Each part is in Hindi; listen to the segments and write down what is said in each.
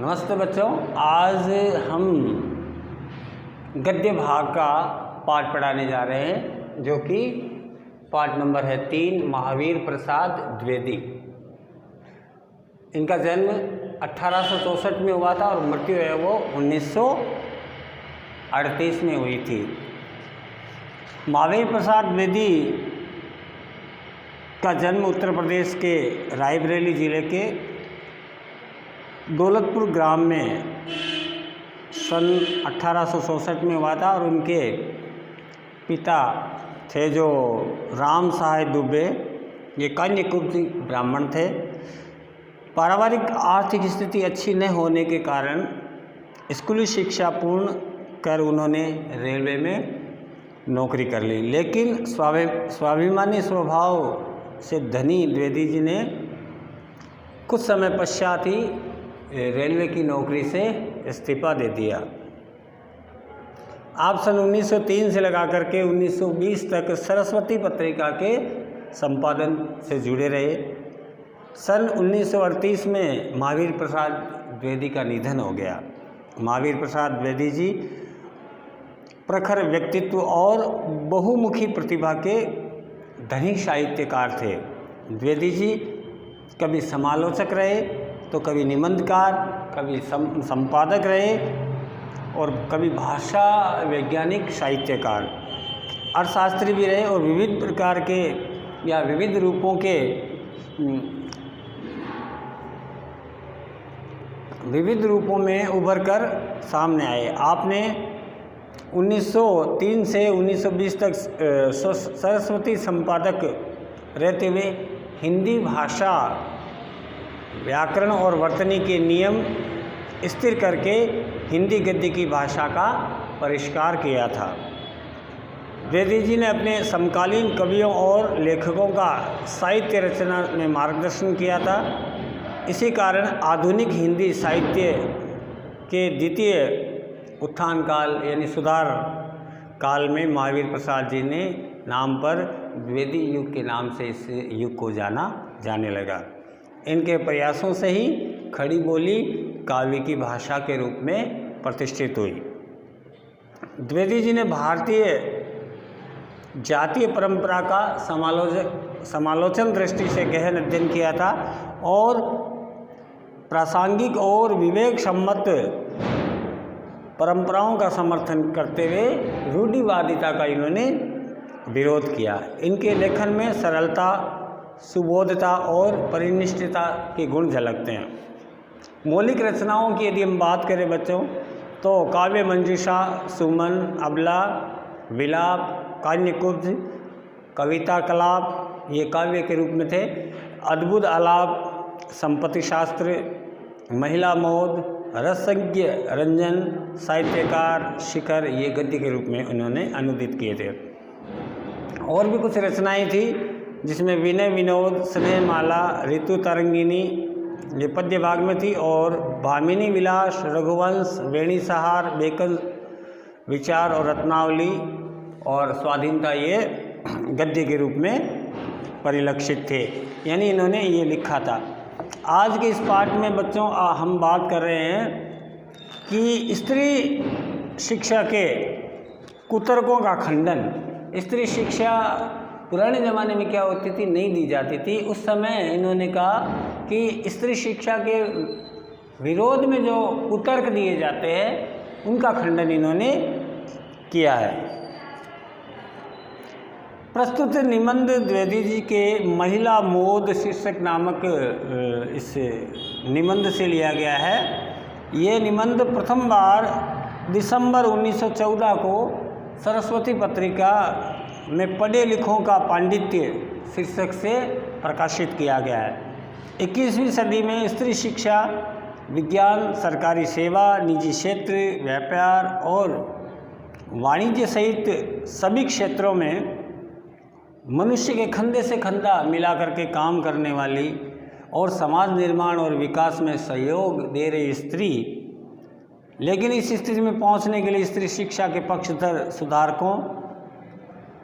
नमस्ते बच्चों, आज हम गद्य भाग का पाठ पढ़ाने जा रहे हैं, जो कि पाठ नंबर है 3। महावीर प्रसाद द्विवेदी। इनका जन्म 1864 में हुआ था और मृत्यु है वो 1938 में हुई थी। महावीर प्रसाद द्विवेदी का जन्म उत्तर प्रदेश के रायबरेली ज़िले के दौलतपुर ग्राम में सन 1864 में हुआ था और उनके पिता थे जो राम सहाय दुबे, ये कन्याकुब्ज ब्राह्मण थे। पारिवारिक आर्थिक स्थिति अच्छी न होने के कारण स्कूली शिक्षा पूर्ण कर उन्होंने रेलवे में नौकरी कर ली, लेकिन स्वाभिमानी स्वभाव से धनी द्विवेदी जी ने कुछ समय पश्चात ही रेलवे की नौकरी से इस्तीफा दे दिया। आप सन 1903 से लगा करके 1920 तक सरस्वती पत्रिका के संपादन से जुड़े रहे। सन 1938 में महावीर प्रसाद द्विवेदी का निधन हो गया। महावीर प्रसाद द्विवेदी जी प्रखर व्यक्तित्व और बहुमुखी प्रतिभा के धनी साहित्यकार थे। द्विवेदी जी कभी समालोचक रहे, तो कभी निबंधकार, कभी संपादक रहे और कभी भाषा वैज्ञानिक साहित्यकार, अर्थशास्त्री भी रहे और विविध प्रकार के या विविध रूपों के विविध रूपों में उभर कर सामने आए। आपने 1903 से 1920 तक सरस्वती संपादक रहते हुए हिंदी भाषा व्याकरण और वर्तनी के नियम स्थिर करके हिंदी गद्य की भाषा का परिष्कार किया था। द्विवेदी जी ने अपने समकालीन कवियों और लेखकों का साहित्य रचना में मार्गदर्शन किया था। इसी कारण आधुनिक हिंदी साहित्य के द्वितीय उत्थान काल यानी सुधार काल में महावीर प्रसाद जी ने नाम पर द्विवेदी युग के नाम से इस युग को जाने लगा। इनके प्रयासों से ही खड़ी बोली काव्य की भाषा के रूप में प्रतिष्ठित हुई। द्विवेदी जी ने भारतीय जातीय परंपरा का समालोचन दृष्टि से गहन अध्ययन किया था और प्रासंगिक और विवेक सम्मत परंपराओं का समर्थन करते हुए रूढ़िवादिता का इन्होंने विरोध किया। इनके लेखन में सरलता, सुबोधता और परिनिष्ठता के गुण झलकते हैं। मौलिक रचनाओं की यदि हम बात करें बच्चों, तो काव्य मंजूषा, सुमन, अबला, विलाप, कन्याकुब्ज, कविता कलाप ये काव्य के रूप में थे। अद्भुत आलाप, संपत्ति शास्त्र, महिला मोद, रसज्ञ रंजन, साहित्यकार, शिखर ये गद्य के रूप में उन्होंने अनुदित किए थे। और भी कुछ रचनाएं थी जिसमें विनय विनोद, स्नेहमाला, ऋतु तरंगिनी ये पद्य भाग में थी और भामिनी विलास, रघुवंश, वेणी सहार, बेकन विचार और रत्नावली और स्वाधीनता ये गद्य के रूप में परिलक्षित थे। यानी इन्होंने ये लिखा था। आज के इस पाठ में बच्चों हम बात कर रहे हैं कि स्त्री शिक्षा के कुतर्कों का खंडन। स्त्री शिक्षा पुराने ज़माने में क्या होती थी, नहीं दी जाती थी। उस समय इन्होंने कहा कि स्त्री शिक्षा के विरोध में जो कुतर्क दिए जाते हैं उनका खंडन इन्होंने किया है। प्रस्तुत निबंध द्विवेदी जी के महिला मोद शीर्षक नामक इस निबंध से लिया गया है। ये निबंध प्रथम बार दिसंबर 1914 को सरस्वती पत्रिका में पढ़े लिखों का पांडित्य शीर्षक से प्रकाशित किया गया है। 21वीं सदी में स्त्री शिक्षा विज्ञान, सरकारी सेवा, निजी क्षेत्र, व्यापार और वाणिज्य सहित सभी क्षेत्रों में मनुष्य के कंधे से कंधा मिला करके काम करने वाली और समाज निर्माण और विकास में सहयोग दे रही स्त्री, लेकिन इस स्थिति में पहुंचने के लिए स्त्री शिक्षा के पक्षधर सुधारकों,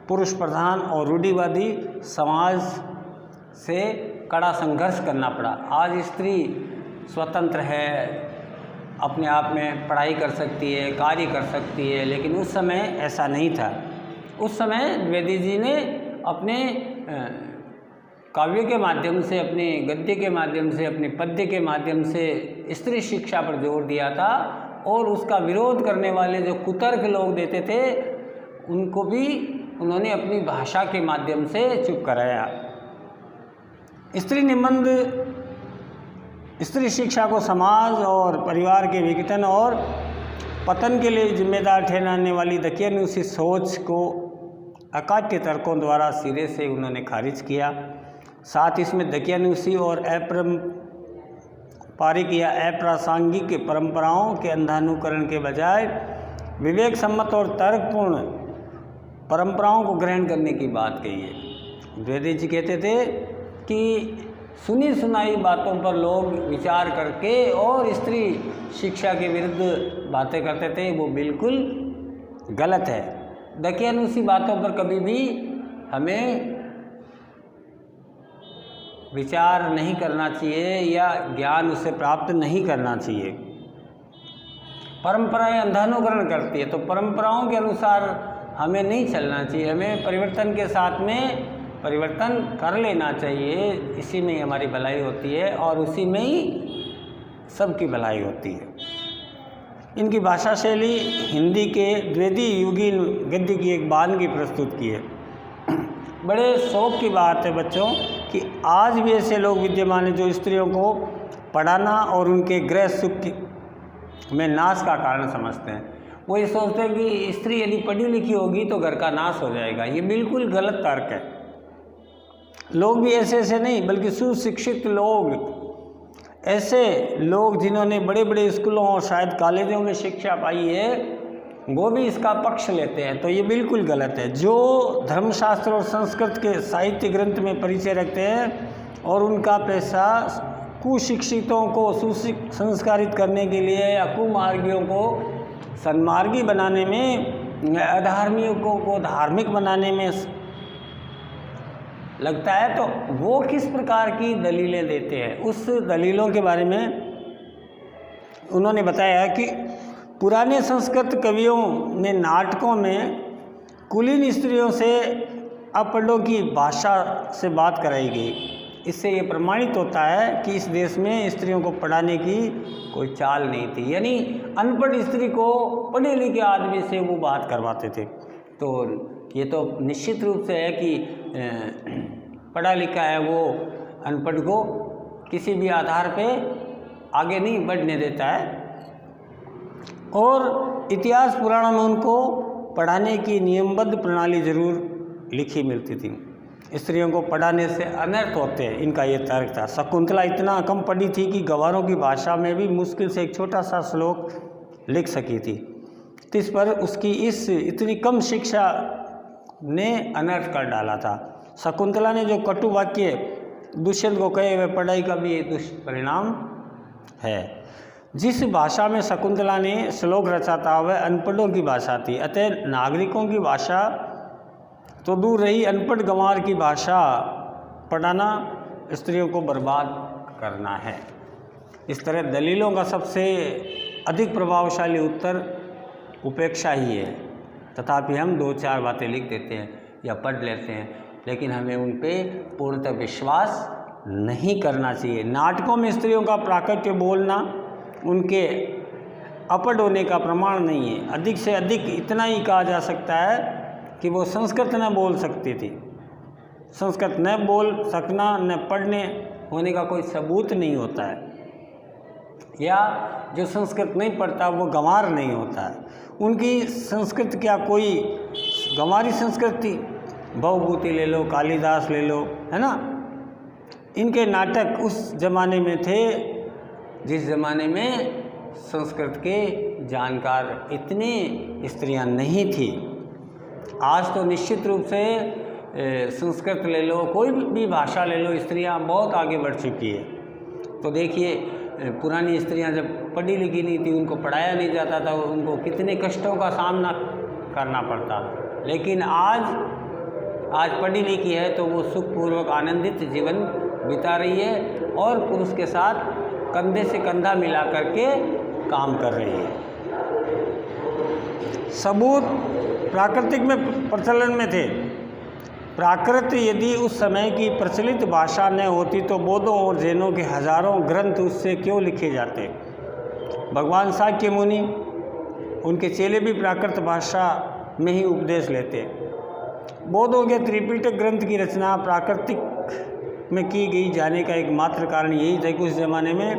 पुरुष प्रधान और रूढ़िवादी समाज से कड़ा संघर्ष करना पड़ा। आज स्त्री स्वतंत्र है, अपने आप में पढ़ाई कर सकती है, कार्य कर सकती है, लेकिन उस समय ऐसा नहीं था। उस समय द्विवेदी जी ने अपने काव्य के माध्यम से, अपने गद्य के माध्यम से, अपने पद्य के माध्यम से स्त्री शिक्षा पर जोर दिया था और उसका विरोध करने वाले जो कुतर्क लोग देते थे उनको भी उन्होंने अपनी भाषा के माध्यम से चुप कराया। स्त्री निबंध स्त्री शिक्षा को समाज और परिवार के विघटन और पतन के लिए जिम्मेदार ठहराने वाली दकियानूसी सोच को अकाट्य तर्कों द्वारा सिरे से उन्होंने खारिज किया। साथ इसमें दकियानूसी और अपारंपरिक या अप्रासंगिक परंपराओं के अंधानुकरण के बजाय विवेक सम्मत और तर्कपूर्ण परंपराओं को ग्रहण करने की बात कही है। द्विवेदी जी कहते थे कि सुनी सुनाई बातों पर लोग विचार करके और स्त्री शिक्षा के विरुद्ध बातें करते थे, वो बिल्कुल गलत है। दकियानूसी बातों पर कभी भी हमें विचार नहीं करना चाहिए या ज्ञान उससे प्राप्त नहीं करना चाहिए। परंपराएं अंधानुकरण करती है तो परंपराओं के अनुसार हमें नहीं चलना चाहिए, हमें परिवर्तन के साथ में परिवर्तन कर लेना चाहिए। इसी में ही हमारी भलाई होती है और उसी में ही सबकी भलाई होती है। इनकी भाषा शैली हिंदी के द्विवेदी युगीन गद्य की एक वानगी प्रस्तुत की है। बड़े शौक की बात है बच्चों कि आज भी ऐसे लोग विद्यमान हैं जो स्त्रियों को पढ़ाना और उनके गृह सुख में नाश का कारण समझते हैं। वो ये सोचते हैं कि स्त्री यदि पढ़ी लिखी होगी तो घर का नाश हो जाएगा। ये बिल्कुल गलत तर्क है। लोग भी ऐसे नहीं बल्कि सुशिक्षित लोग, ऐसे लोग जिन्होंने बड़े बड़े स्कूलों और शायद कॉलेजों में शिक्षा पाई है, वो भी इसका पक्ष लेते हैं। तो ये बिल्कुल गलत है। जो धर्मशास्त्र और संस्कृत के साहित्य ग्रंथ में परिचय रखते हैं और उनका पैसा कुशिक्षितों को सुसंस्कारित करने के लिए या कुमार्गियों को सन्मार्गी बनाने में, अधार्मिकों को धार्मिक बनाने में लगता है, तो वो किस प्रकार की दलीलें देते हैं। उस दलीलों के बारे में उन्होंने बताया कि पुराने संस्कृत कवियों ने नाटकों में कुलीन स्त्रियों से अपढ़ों की भाषा से बात कराई गई। इससे ये प्रमाणित होता है कि इस देश में स्त्रियों को पढ़ाने की कोई चाल नहीं थी, यानी अनपढ़ स्त्री को पढ़े लिखे आदमी से वो बात करवाते थे। तो ये तो निश्चित रूप से है कि पढ़ा लिखा है वो अनपढ़ को किसी भी आधार पे आगे नहीं बढ़ने देता है। और इतिहास पुराणों में उनको पढ़ाने की नियमबद्ध प्रणाली जरूर लिखी मिलती थी। स्त्रियों को पढ़ाने से अनर्थ होते हैं, इनका ये तर्क था। शकुंतला इतना कम पढ़ी थी कि गंवारों की भाषा में भी मुश्किल से एक छोटा सा श्लोक लिख सकी थी। तो इस पर उसकी इस इतनी कम शिक्षा ने अनर्थ कर डाला था। शकुंतला ने जो कटु वाक्य दुष्यंत को कहे वह पढ़ाई का भी दुष्परिणाम है। जिस भाषा में शकुंतला ने श्लोक रचा था वह अनपढ़ों की भाषा थी। अतः नागरिकों की भाषा तो दूर रही, अनपढ़ गंवार की भाषा पढ़ाना स्त्रियों को बर्बाद करना है। इस तरह दलीलों का सबसे अधिक प्रभावशाली उत्तर उपेक्षा ही है। तथापि हम 2-4 बातें लिख देते हैं या पढ़ लेते हैं, लेकिन हमें उन पे पूर्णतः विश्वास नहीं करना चाहिए। नाटकों में स्त्रियों का प्राकट्य बोलना उनके अपढ़ होने का प्रमाण नहीं है। अधिक से अधिक इतना ही कहा जा सकता है कि वो संस्कृत न बोल सकती थी। संस्कृत न बोल सकना, न पढ़ने होने का कोई सबूत नहीं होता है। या जो संस्कृत नहीं पढ़ता वो गंवार नहीं होता है। उनकी संस्कृत क्या कोई गंवारी संस्कृत थी? भवभूति ले लो, कालिदास ले लो, है ना। इनके नाटक उस जमाने में थे जिस जमाने में संस्कृत के जानकार इतनी स्त्रियां नहीं थी। आज तो निश्चित रूप से संस्कृत ले लो, कोई भी भाषा ले लो, स्त्रियां बहुत आगे बढ़ चुकी है। तो देखिए पुरानी स्त्रियां जब पढ़ी लिखी नहीं थी, उनको पढ़ाया नहीं जाता था, उनको कितने कष्टों का सामना करना पड़ता। लेकिन आज पढ़ी लिखी है तो वो सुखपूर्वक आनंदित जीवन बिता रही है और पुरुष के साथ कंधे से कंधा मिला करके काम कर रही है। सबूत प्राकृतिक में प्रचलन में थे। प्राकृत यदि उस समय की प्रचलित भाषा न होती तो बौद्धों और जैनों के हजारों ग्रंथ उससे क्यों लिखे जाते। भगवान शाक्य मुनि, उनके चेले भी प्राकृत भाषा में ही उपदेश लेते। बौद्धों के त्रिपिटक ग्रंथ की रचना प्राकृतिक में की गई जाने का एकमात्र कारण यही था कि उस जमाने में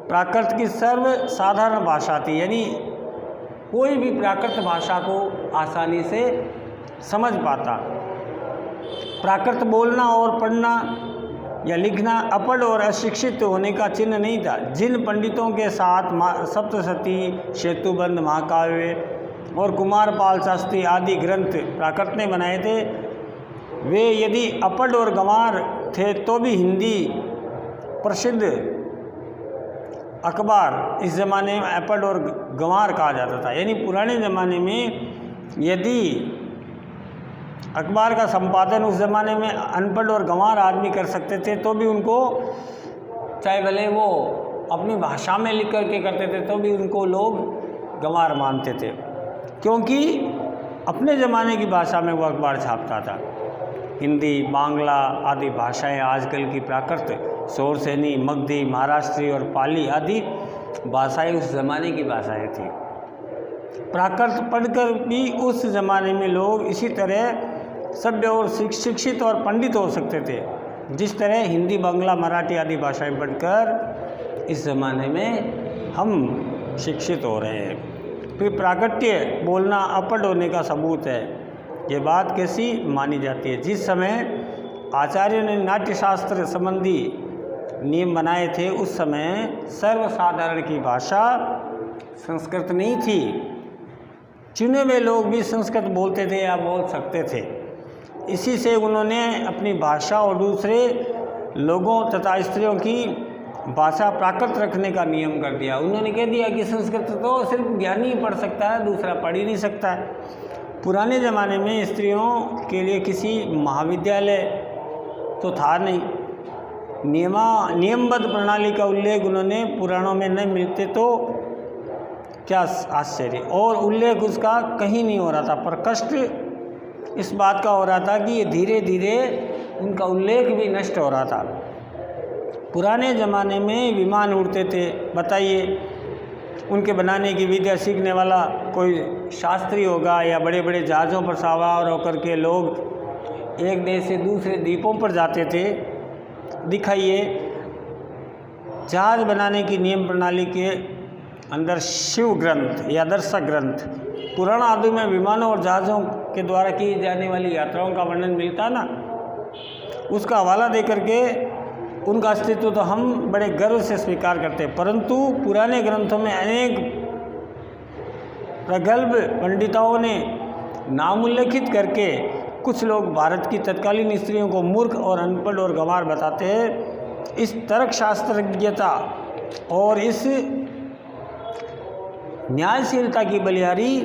प्राकृत की सर्वसाधारण भाषा थी, यानी कोई भी प्राकृत भाषा को आसानी से समझ पाता। प्राकृत बोलना और पढ़ना या लिखना अपढ़ और अशिक्षित होने का चिन्ह नहीं था। जिन पंडितों के साथ सप्तशती, सेतुबंध, महाकाव्य और कुमारपाल शास्त्री आदि ग्रंथ प्राकृत ने बनाए थे, वे यदि अपढ़ और गंवार थे तो भी हिंदी प्रसिद्ध अखबार इस ज़माने में अपढ़ और गंवार कहा जाता था। यानी पुराने ज़माने में यदि अखबार का संपादन उस ज़माने में अनपढ़ और गंवार आदमी कर सकते थे तो भी उनको, चाहे भले वो अपनी भाषा में लिख करके करते थे, तो भी उनको लोग गंवार मानते थे, क्योंकि अपने ज़माने की भाषा में वो अखबार छापता था। हिंदी, बांग्ला आदि भाषाएं आजकल की प्राकृत, सोरसेनी, मगधी, महाराष्ट्री और पाली आदि भाषाएं उस ज़माने की भाषाएं थी। प्राकृत पढ़कर भी उस ज़माने में लोग इसी तरह सभ्य और शिक्षित और पंडित हो सकते थे, जिस तरह हिंदी, बांग्ला, मराठी आदि भाषाएं पढ़कर इस ज़माने में हम शिक्षित हो रहे हैं। फिर प्राकट्य बोलना अपढ़ होने का सबूत है। ये बात कैसी मानी जाती है? जिस समय आचार्य ने नाट्यशास्त्र संबंधी नियम बनाए थे उस समय सर्वसाधारण की भाषा संस्कृत नहीं थी। चुने हुए लोग भी संस्कृत बोलते थे या बोल सकते थे। इसी से उन्होंने अपनी भाषा और दूसरे लोगों तथा स्त्रियों की भाषा प्राकृत रखने का नियम कर दिया। उन्होंने कह दिया कि संस्कृत तो सिर्फ ज्ञानी ही पढ़ सकता है, दूसरा पढ़ ही नहीं सकता है। पुराने ज़माने में स्त्रियों के लिए किसी महाविद्यालय तो था नहीं। नियमबद्ध प्रणाली का उल्लेख उन्होंने पुराणों में न मिलते तो क्या आश्चर्य, और उल्लेख उसका कहीं नहीं हो रहा था। पर कष्ट इस बात का हो रहा था कि ये धीरे धीरे उनका उल्लेख भी नष्ट हो रहा था। पुराने ज़माने में विमान उड़ते थे, बताइए उनके बनाने की विद्या सीखने वाला कोई शास्त्री होगा, या बड़े बड़े जहाज़ों पर सवार होकर के लोग एक देश से दूसरे द्वीपों पर जाते थे। दिखाइए, जहाज बनाने की नियम प्रणाली के अंदर शिव ग्रंथ या दर्शक ग्रंथ, पुराण आदि में विमानों और जहाज़ों के द्वारा की जाने वाली यात्राओं का वर्णन मिलता ना, उसका हवाला दे करके उनका अस्तित्व तो हम बड़े गर्व से स्वीकार करते हैं। परंतु पुराने ग्रंथों में अनेक प्रगल्भ पंडितों ने नाम उल्लेखित करके कुछ लोग भारत की तत्कालीन स्त्रियों को मूर्ख और अनपढ़ और गंवार बताते हैं। इस तर्कशास्त्रज्ञता और इस न्यायशीलता की बलिहारी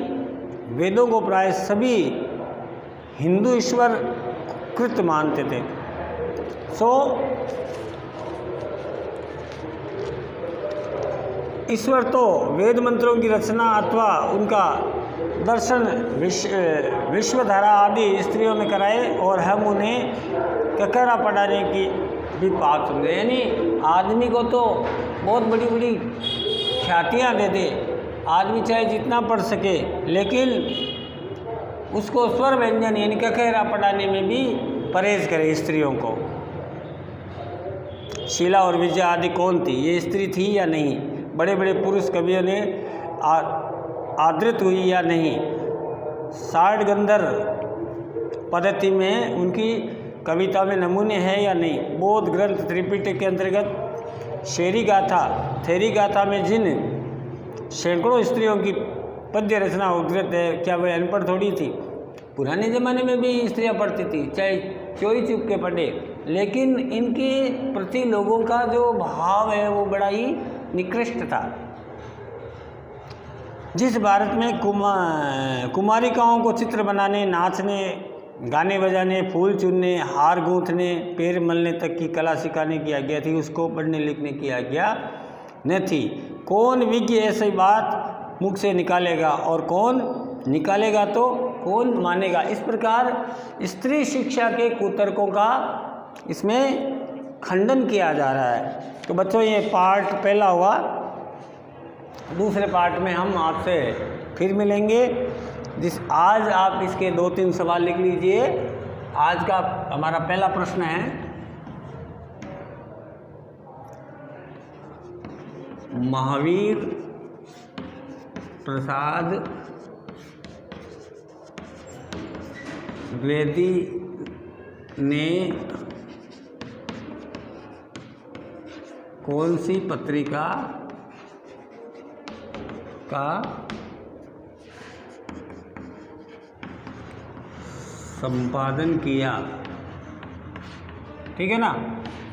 वेदों को प्राय सभी हिंदू ईश्वर कृत मानते थे। ईश्वर तो वेद मंत्रों की रचना अथवा उनका दर्शन विश्वधारा आदि स्त्रियों में कराए, और हम उन्हें ककरा पढ़ाने की भी बात समझे। यानी आदमी को तो बहुत बड़ी बड़ी ख्यातियाँ दे दे, आदमी चाहे जितना पढ़ सके, लेकिन उसको स्वर व्यंजन यानी ककरा पढ़ाने में भी परहेज करे स्त्रियों को। शीला और विजया आदि कौन थी? ये स्त्री थी या नहीं? बड़े बड़े पुरुष कवियों ने आदृत हुई या नहीं? साठ गंधर पद्धति में उनकी कविता में नमूने हैं या नहीं? बौद्ध ग्रंथ त्रिपिटक के अंतर्गत शेरी गाथा, थेरी गाथा में जिन सैकड़ों स्त्रियों की पद्य रचना उद्धृत है, क्या वे अनपढ़ थोड़ी थी? पुराने ज़माने में भी स्त्रियां पढ़ती थी, चाहे चोरी चुप के पढ़े, लेकिन इनके प्रति लोगों का जो भाव है वो बड़ा ही निकृष्ट था। जिस भारत में कुमारिकाओं को चित्र बनाने, नाचने, गाने बजाने, फूल चुनने, हार गूंथने, पैर मलने तक की कला सिखाने की आज्ञा थी, उसको पढ़ने लिखने की आज्ञा न थी। कौन विज्ञ ऐसी बात मुख से निकालेगा और कौन निकालेगा तो कौन मानेगा। इस प्रकार स्त्री शिक्षा के कुतर्कों का इसमें खंडन किया जा रहा है। तो बच्चों ये पार्ट पहला हुआ। दूसरे पार्ट में हम आपसे फिर मिलेंगे। आज आप इसके 2-3 सवाल लिख लीजिए। आज का हमारा पहला प्रश्न है, महावीर प्रसाद द्विवेदी ने कौन सी पत्रिका का संपादन किया। ठीक है ना।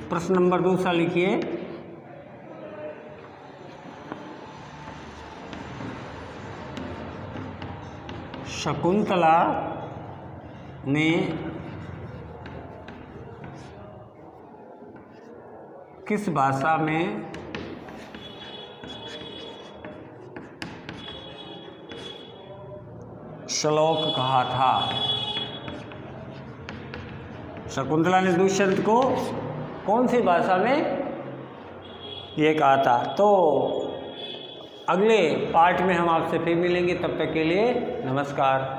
प्रश्न नंबर 2 लिखिए। शकुंतला ने किस भाषा में श्लोक कहा था। शकुंतला ने दुष्यंत को कौन सी भाषा में ये कहा था। तो अगले पार्ट में हम आपसे फिर मिलेंगे। तब तक के लिए नमस्कार।